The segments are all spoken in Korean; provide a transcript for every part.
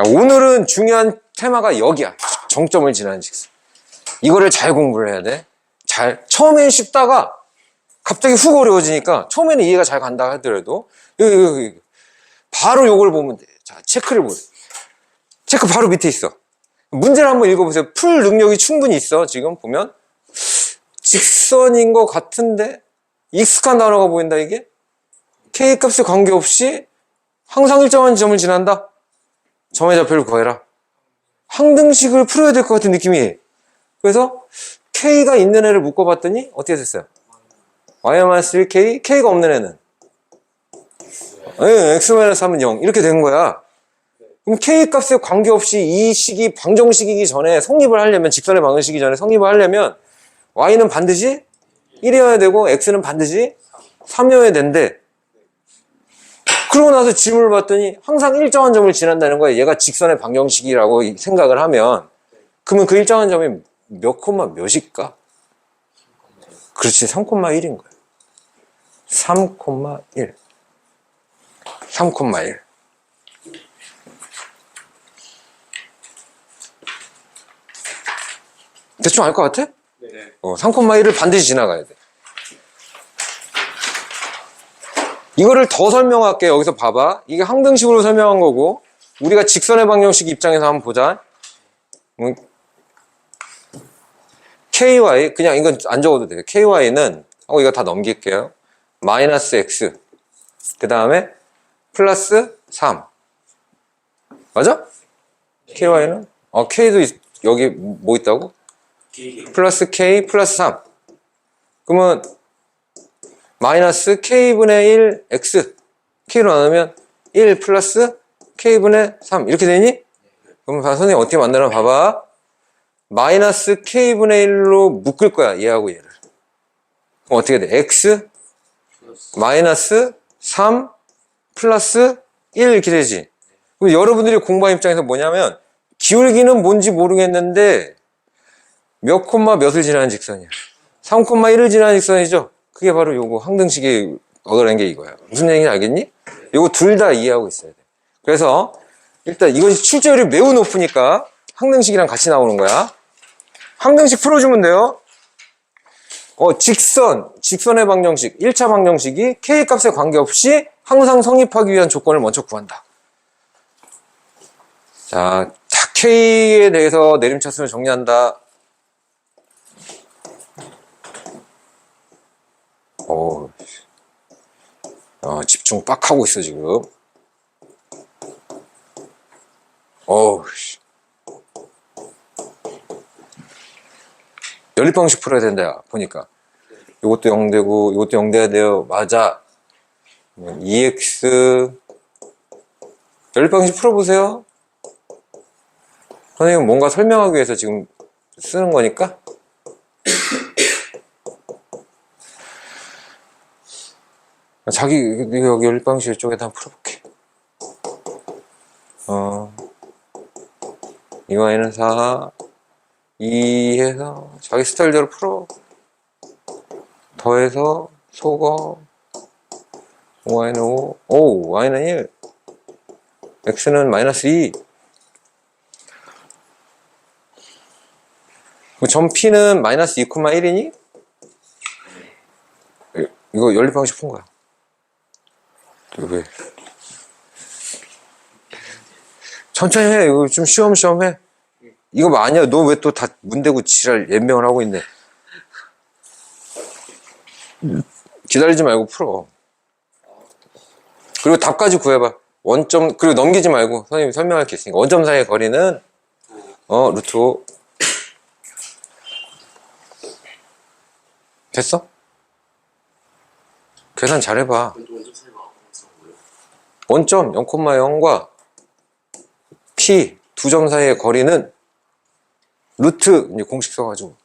자, 오늘은 중요한 테마가 여기야. 정점을 지나는 직선. 이거를 잘 공부를 해야 돼. 처음엔 쉽다가 갑자기 훅 어려워지니까 처음에는 이해가 잘 간다 하더라도 여기. 바로 요걸 보면 돼. 자, 체크를 보세요. 체크 바로 밑에 있어. 문제를 한번 읽어보세요. 풀 능력이 충분히 있어. 지금 보면 직선인 것 같은데 익숙한 단어가 보인다. 이게 K값에 관계없이 항상 일정한 지점을 지난다. 점의 좌표를 구해라. 항등식을 풀어야 될 것 같은 느낌이에요. 그래서 K가 있는 애를 묶어봤더니 어떻게 됐어요? y-1K, K가 없는 애는 x-3은 0 이렇게 된 거야. 그럼 K값에 관계없이 이 식이 방정식이기 전에 성립을 하려면, 직선의 방정식이기 전에 성립을 하려면 Y는 반드시 1이어야 되고 X는 반드시 3이어야 된대. 그러고 나서 질문을 봤더니 항상 일정한 점을 지난다는 거야. 얘가 직선의 방정식이라고 생각을 하면, 그러면 그 일정한 점이 몇 콤마 몇일까? 그렇지, 3,1인 거야. 3,1. 3,1. 대충 알 것 같아? 네. 3,1을 반드시 지나가야 돼. 이거를 더 설명할게. 여기서 봐봐. 이게 항등식으로 설명한 거고, 우리가 직선의 방정식 입장에서 한번 보자. KY, 그냥 이건 안 적어도 돼요. KY는, 이거 다 넘길게요. 마이너스 X. 그 다음에 플러스 3. 맞아? KY는? K도 여기 뭐 있다고? 플러스 K 플러스 3. 그러면 마이너스 K분의 1 X. K로 나누면 1 플러스 K분의 3. 이렇게 되니? 그럼 선생님 어떻게 만드나 봐봐. 마이너스 K분의 1로 묶을 거야. 얘하고 얘를. 그럼 어떻게 돼? X 마이너스 3 플러스 1 이렇게 되지. 그럼 여러분들이 공부한 입장에서 뭐냐면, 기울기는 뭔지 모르겠는데 몇 콤마 몇을 지나는 직선이야. 3,1을 지나는 직선이죠. 그게 바로 요거 항등식이 얻어낸 게 이거야. 무슨 얘기인지 알겠니? 요거 둘 다 이해하고 있어야 돼. 그래서 일단 이건 출제율이 매우 높으니까 항등식이랑 같이 나오는 거야. 항등식 풀어주면 돼요. 직선의 방정식, 1차 방정식이 K값에 관계없이 항상 성립하기 위한 조건을 먼저 구한다. 자, K에 대해서 내림차순을 정리한다. 집중 빡 하고 있어, 지금. 연립방식 풀어야 된다, 야, 보니까. 요것도 0 되고, 요것도 0 돼야 돼요. 맞아. EX. 연립방식 풀어보세요. 선생님은 뭔가 설명하기 위해서 지금 쓰는 거니까. 여기 연립방식 쪽에다 한번 풀어볼게. 이거에는 4, 2 해서 자기 스타일대로 풀어. 더해서 속어. Y는 5, Y는 1, X는 마이너스 2. 점 P는 마이너스 2,1이니? 이거 연립방식 푼 거야. 왜? 천천히 해. 이거 좀 쉬엄쉬엄 해. 이거 아니야. 너 왜 또 다 문대고 지랄 연명을 하고 있네. 기다리지 말고 풀어. 그리고 답까지 구해봐. 원점, 그리고 넘기지 말고. 선생님이 설명할 게 있으니까. 원점 사이의 거리는 루트 5. 됐어? 계산 잘해봐. 원점 0,0과 P 두 점 사이의 거리는 루트, 이제 공식 써가지고.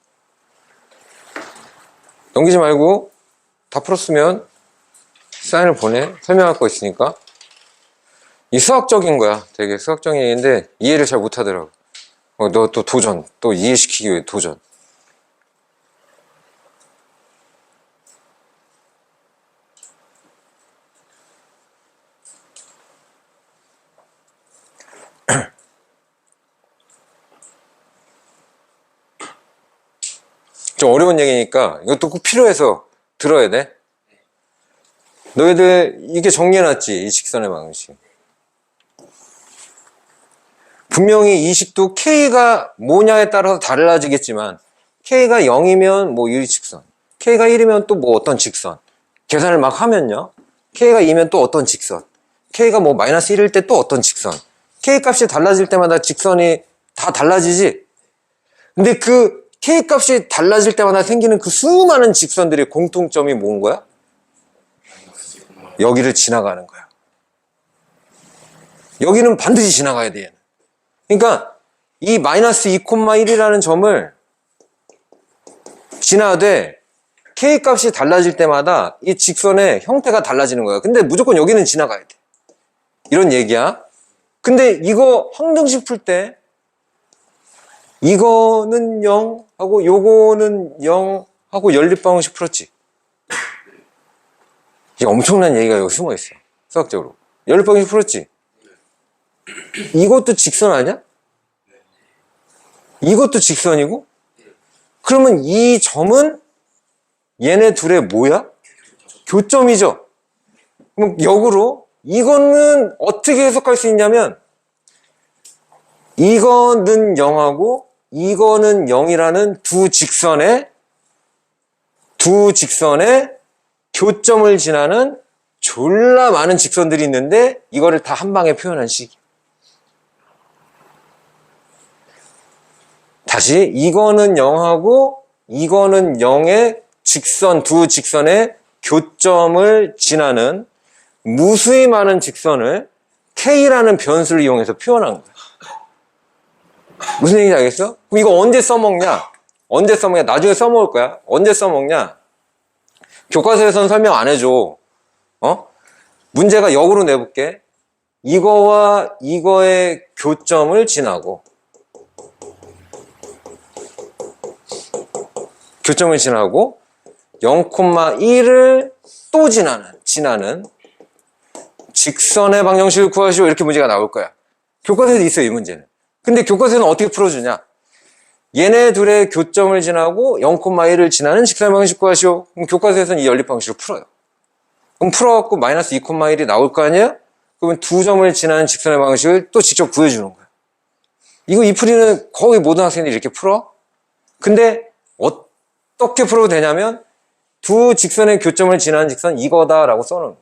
넘기지 말고 다 풀었으면 사인을 보내. 설명할 거 있으니까. 이 수학적인 거야. 되게 수학적인 얘기인데 이해를 잘 못하더라고. 너 또 도전. 또 이해시키기 위해 도전. 좀 어려운 얘기니까 이것도 꼭 필요해서 들어야 돼. 너희들 이게 정리해놨지, 이 직선의 방식. 분명히 이 식도 K가 뭐냐에 따라서 달라지겠지만 K가 0이면 뭐 유리직선, K가 1이면 또 뭐 어떤 직선, 계산을 막 하면요, K가 2면 또 어떤 직선, K가 뭐 마이너스 1일 때 또 어떤 직선, K 값이 달라질 때마다 직선이 다 달라지지. 근데 그 K 값이 달라질 때마다 생기는 그 수많은 직선들의 공통점이 뭔 거야? 여기를 지나가는 거야. 여기는 반드시 지나가야 돼, 얘는. 그러니까 이 마이너스 2,1이라는 점을 지나되 K 값이 달라질 때마다 이 직선의 형태가 달라지는 거야. 근데 무조건 여기는 지나가야 돼. 이런 얘기야. 근데 이거 항등식 풀 때 이거는 0 하고 요거는 0 하고 연립방정식 풀었지. 이게 엄청난 얘기가 여기 숨어 있어. 수학적으로. 연립방정식 풀었지. 이것도 직선 아니야? 이것도 직선이고? 그러면 이 점은 얘네 둘의 뭐야? 교점이죠. 그럼 역으로 이거는 어떻게 해석할 수 있냐면 이거는 0하고 이거는 0이라는 두 직선의 교점을 지나는 졸라 많은 직선들이 있는데 이거를 다 한 방에 표현한 식이야. 다시 이거는 0하고 이거는 0의 직선, 두 직선의 교점을 지나는 무수히 많은 직선을 K라는 변수를 이용해서 표현한 거야. 무슨 얘기인지 알겠어? 그럼 이거 언제 써먹냐? 언제 써먹냐? 나중에 써먹을 거야. 언제 써먹냐? 교과서에서는 설명 안 해줘. 문제가 역으로 내볼게. 이거와 이거의 교점을 지나고 0,1을 또 지나는 직선의 방정식을 구하시오. 이렇게 문제가 나올 거야. 교과서에도 있어요, 이 문제는. 근데 교과서에는 어떻게 풀어주냐? 얘네 둘의 교점을 지나고 0,1을 지나는 직선의 방정식 구하시오. 그럼 교과서에서는 이 연립 방식을 풀어요. 그럼 풀어갖고 마이너스 2,1이 나올 거 아니에요? 그러면 두 점을 지나는 직선의 방식을 또 직접 구해주는 거야. 이거 이 풀이는 거의 모든 학생들이 이렇게 풀어. 근데 어떻게 풀어도 되냐면 두 직선의 교점을 지나는 직선 이거다라고 써놓은 거야.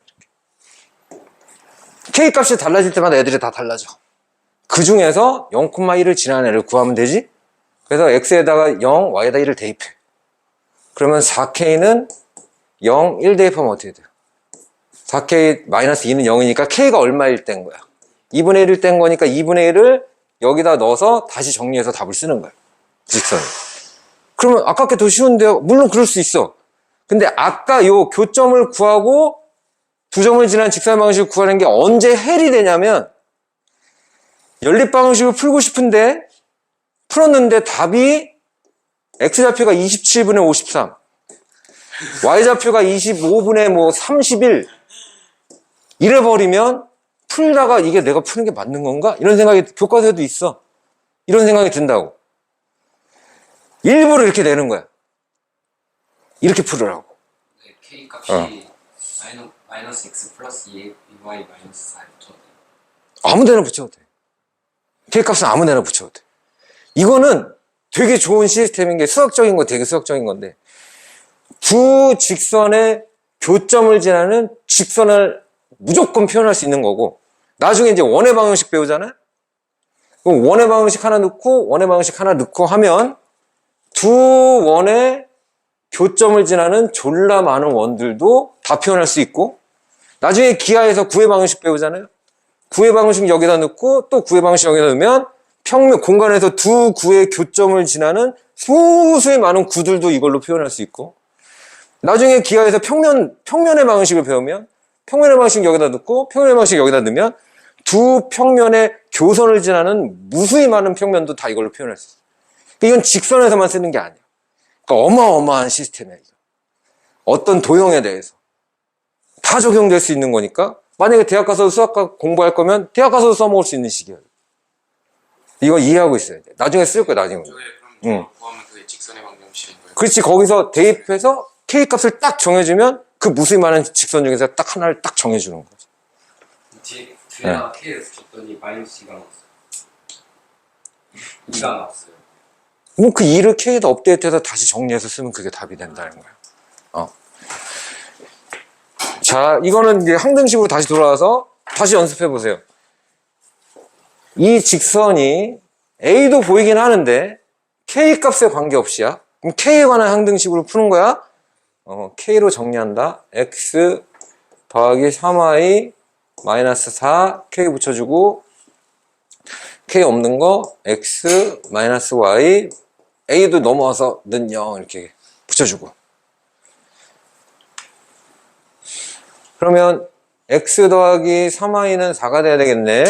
K 값이 달라질 때마다 애들이 다 달라져. 그 중에서 0,1을 지나는 애를 구하면 되지. 그래서 X에다가 0, Y에다 1을 대입해. 그러면 4K는 0, 1 대입하면 어떻게 돼요? 4K 마이너스 2는 0이니까 K가 얼마일 땐 거야? 2분의 1일 땐 거니까 2분의 1을 여기다 넣어서 다시 정리해서 답을 쓰는 거야. 직선을. 그러면 아깝게 더 쉬운데요? 물론 그럴 수 있어. 근데 아까 요 교점을 구하고 두 점을 지난 직선 방식을 구하는 게 언제 헬이 되냐면 연립 방식을 풀고 싶은데 풀었는데 답이 X좌표가 27분의 53 Y좌표가 25분의 뭐 31 이래버리면 풀다가 이게 내가 푸는 게 맞는 건가? 이런 생각이 교과서에도 있어. 이런 생각이 든다고. 일부러 이렇게 내는 거야. 이렇게 풀으라고. 네, K 값이 마이너스 X 플러스 2Y 마이너스 4에 붙여도 돼요? 아무 데나 붙여도 돼. K 값은 아무 데나 붙여도 돼. 이거는 되게 좋은 시스템인 게 수학적인 거 되게 수학적인 건데 두 직선의 교점을 지나는 직선을 무조건 표현할 수 있는 거고 나중에 이제 원의 방정식 배우잖아요. 그럼 원의 방정식 하나 넣고 원의 방정식 하나 넣고 하면 두 원의 교점을 지나는 졸라 많은 원들도 다 표현할 수 있고 나중에 기하에서 구의 방정식 배우잖아요. 구의 방정식 여기다 넣고 또 구의 방정식 여기다 넣으면 평면 공간에서 두 구의 교점을 지나는 소수의 많은 구들도 이걸로 표현할 수 있고 나중에 기하에서 평면의 방정식을 배우면 평면의 방정식 여기다 넣고 평면의 방정식 여기다 넣으면 두 평면의 교선을 지나는 무수히 많은 평면도 다 이걸로 표현할 수 있어요. 이건 직선에서만 쓰는 게 아니야. 그러니까 어마어마한 시스템이야. 이거. 어떤 도형에 대해서 다 적용될 수 있는 거니까 만약에 대학 가서 수학과 공부할 거면 대학 가서도 써먹을 수 있는 식이야. 이거 이해하고 있어야 돼. 나중에 쓸 거야, 나중에. 저게 그럼 구하면 그게 직선의 방정식인 거예요? 그렇지. 거기서 대입해서 K 값을 딱 정해주면 그 무수히 많은 직선 중에서 딱 하나를 딱 정해주는 거지. 뒤에다가 K를 붙였더니 마이너스 2가 나왔어요. 2가 나왔어요. 그럼 그 2를 K에다 업데이트해서 다시 정리해서 쓰면 그게 답이 된다는 거야. 자, 이거는 이제 항등식으로 다시 돌아와서 다시 연습해 보세요. 이 직선이 A도 보이긴 하는데 K 값에 관계없이야. 그럼 K에 관한 항등식으로 푸는 거야. K로 정리한다. X 더하기 3Y 마이너스 4 K 붙여주고 K 없는 거 X 마이너스 Y A도 넘어와서 는 0 이렇게 붙여주고 그러면 X 더하기 3Y는 4가 돼야 되겠네.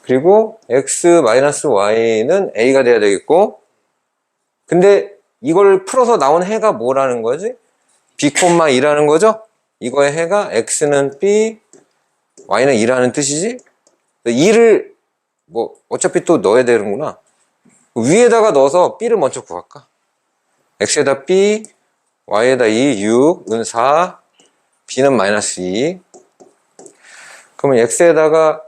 그리고 X 마이너스 Y는 A가 돼야 되겠고 근데 이걸 풀어서 나온 해가 뭐라는 거지? B, 2라는 거죠? 이거의 해가 X는 B, Y는 2라는 뜻이지? 2를 뭐 어차피 또 넣어야 되는구나. 위에다가 넣어서 B를 먼저 구할까? X에다 B, Y에다 2, 6, 은 4, B는 마이너스 2. 그러면 X에다가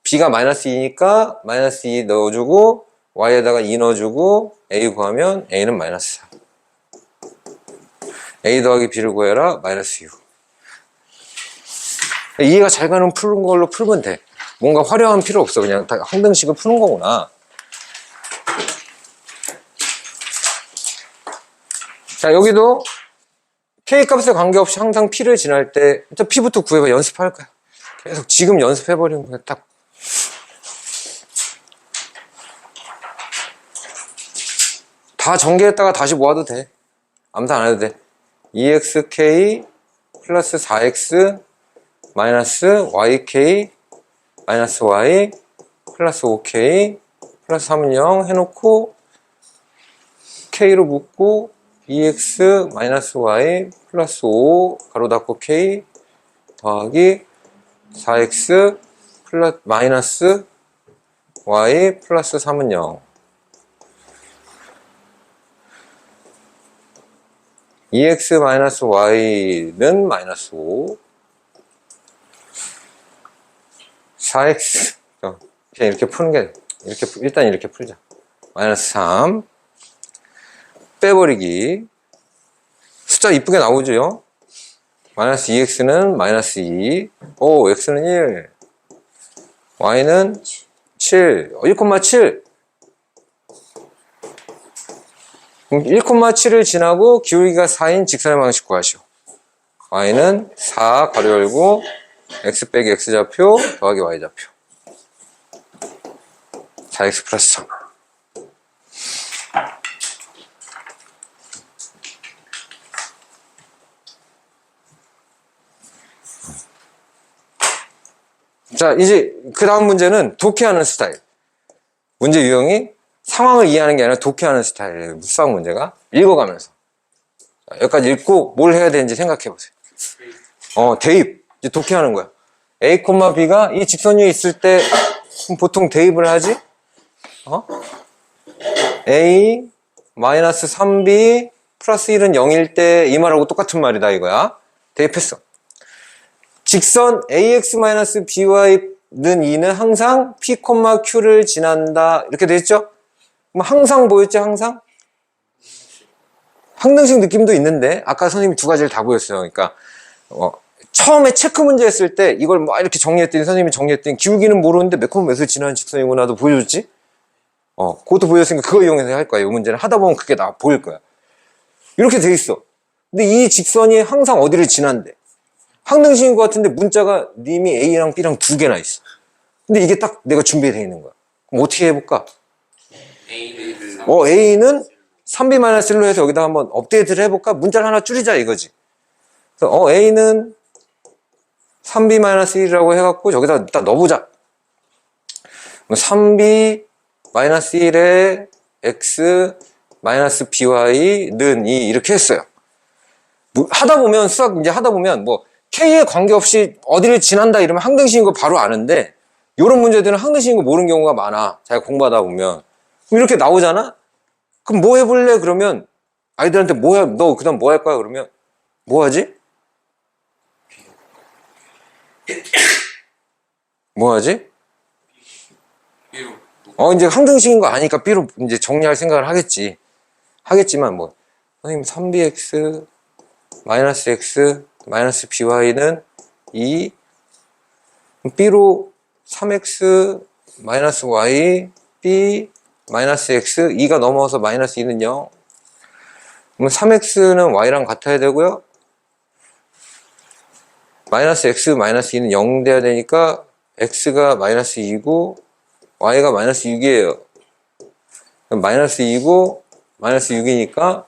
B가 마이너스 2니까 마이너스 2 넣어주고 Y에다가 2 넣어주고 A 구하면 A는 마이너스 4. A 더하기 B를 구해라 마이너스 6. 이해가 잘 가는 푸는 걸로 풀면 돼. 뭔가 화려한 필요 없어. 그냥 다 항등식을 푸는 거구나. 자, 여기도 K 값에 관계없이 항상 P를 지날 때 일단 P부터 구해봐. 연습할 거야. 계속 지금 연습해버리는 거야. 딱. 다 전개했다가 다시 모아도 돼. 암산 안 해도 돼. 2xk 플러스 4x 마이너스 yk 마이너스 y 플러스 5k 플러스 3은 0 해놓고 k로 묶고 2x 마이너스 y 플러스 5 가로 닫고 k 더하기 4x 플러스 마이너스 y 플러스 3은 0 2x 마이너스 y는 마이너스 5 4x 그냥 이렇게 푸는 게 이렇게 일단 이렇게 풀자. 마이너스 3 빼버리기 숫자 이쁘게 나오죠. 마이너스 2x는 마이너스 2 오 x는 1 y는 7 1,7 그럼 1,7을 지나고 기울기가 4인 직선의 방식 구하시오. y는 4 가로 열고 x 빼기 x좌표 더하기 y좌표 4x 플러스 3 자, 이제 그 다음 문제는 독해하는 스타일. 문제 유형이 상황을 이해하는 게 아니라 독해하는 스타일이에요. 수학 문제가. 읽어가면서. 자, 여기까지 읽고 뭘 해야 되는지 생각해 보세요. 대입. 이제 독해하는 거야. A, B가 이 직선 위에 있을 때 보통 대입을 하지? A 마이너스 3B 플러스 1은 0일 때 이 말하고 똑같은 말이다 이거야. 대입했어. 직선 AX-BY는 2는 항상 P, Q를 지난다. 이렇게 돼 있죠? 그럼 항상 보였지, 항상? 항등식 느낌도 있는데, 아까 선생님이 두 가지를 다 보였어요. 그러니까, 처음에 체크 문제 했을 때 이걸 막 이렇게 정리했더니, 선생님이 정리했더니, 기울기는 모르는데 몇을 지나는 직선이구나도 보여줬지? 그것도 보였으니까 그거 이용해서 할 거야. 이 문제는 하다 보면 그게 보일 거야. 이렇게 돼 있어. 근데 이 직선이 항상 어디를 지난대. 항등식인 것 같은데 문자가 님이 A랑 B랑 두 개나 있어. 근데 이게 딱 내가 준비되어 있는 거야. 그럼 어떻게 해볼까? A는 3B-1로 해서 여기다 한번 업데이트를 해볼까? 문자를 하나 줄이자 이거지. 그래서 A는 3B-1이라고 해갖고 여기다 일단 넣어보자. 3B-1에 X-BY는 2 이렇게 했어요. 하다 보면 수학 이제 하다 보면 뭐 K에 관계없이 어디를 지난다 이러면 항등식인 거 바로 아는데 이런 문제들은 항등식인 거 모르는 경우가 많아. 잘 공부하다 보면. 그럼 이렇게 나오잖아? 그럼 뭐 해볼래? 그러면 아이들한테 너 그다음 뭐 할 거야? 그러면 뭐 하지? 뭐 하지? B로 이제 항등식인 거 아니까 B로 이제 정리할 생각을 하겠지만 뭐 선생님 3bx 마이너스 x 마이너스 by는 2 B로 3x 마이너스 y B 마이너스 x 2가 넘어서 마이너스 2는 0 그러면 3x는 y랑 같아야 되고요 마이너스 x 마이너스 2는 0 돼야 되니까 x가 마이너스 2고 y가 마이너스 6이에요 마이너스 2고 마이너스 6이니까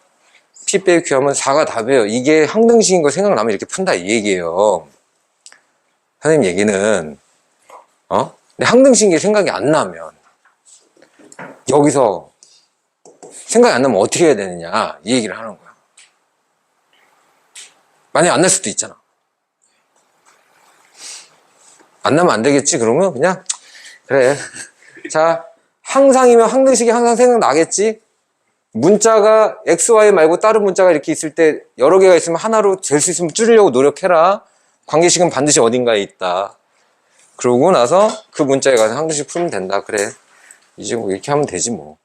p 빼기 q 하면 4가 답이에요 이게 항등식인 거 생각나면 이렇게 푼다 이 얘기예요 선생님 얘기는 근데 항등식인 게 생각이 안 나면 여기서 생각이 안 나면 어떻게 해야 되느냐 이 얘기를 하는 거야 만약에 안 날 수도 있잖아 안 나면 안 되겠지 그러면 그냥 그래 자 항상이면 항등식이 항상 생각나겠지 문자가 XY 말고 다른 문자가 이렇게 있을 때 여러 개가 있으면 하나로 잴 수 있으면 줄이려고 노력해라 관계식은 반드시 어딘가에 있다 그러고 나서 그 문자에 가서 항등식 풀면 된다 그래 이제 뭐 이렇게 하면 되지 뭐